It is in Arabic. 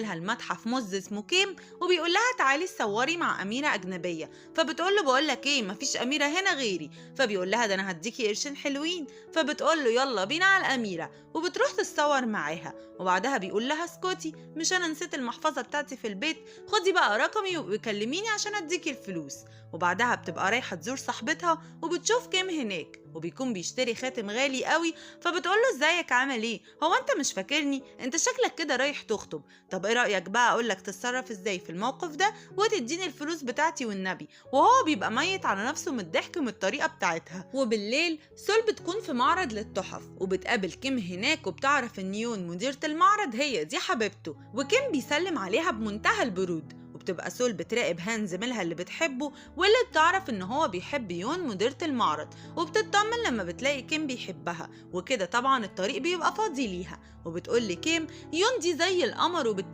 لها المتحف موز اسمه كيم، وبيقول لها تعالي تصوري مع أميرة أجنبية. فبتقول له بقول لك إيه، مفيش أميرة هنا غيري. فبيقول لها ده أنا هديكي قرشين حلوين. فبتقول له يلا بينا على الأميرة، وبتروح تتصور معاها. وبعدها بيقول لها اسكتي، مش أنا نسيت المحفظة بتاعتي في البيت، خدي بقى رقمي وكلميني عشان أديكي الفلوس. وبعدها بتبقى رايحة تزور صاحبتها وبتشوف كيم هناك، وبيكون بيشتري خاتم غالي قوي. فبتقول له ازيك عامل ايه، هو انت مش فاكرني؟ انت شكلك كده رايح تخطب. طب ايه رأيك بقى اقولك تتصرف ازاي في الموقف ده وتديني الفلوس بتاعتي والنبي. وهو بيبقى ميت على نفسه من الضحك من الطريقة بتاعتها. وبالليل سول بتكون في معرض للتحف، وبتقابل كيم هناك، وبتعرف ان يون مديرة المعرض هي دي حبيبته، وكيم بيسلم عليها بمنتهى البرود. وبتبقى سول بتراقب هان زميلها اللي بتحبه، واللي بتعرف ان هو بيحب يون مديرة المعرض، وبتطمن لما بتلاقي كيم بيحبها. وكده طبعا الطريق بيبقى فاضي ليها، وبتقول لكيم يون دي زي القمر وبتنام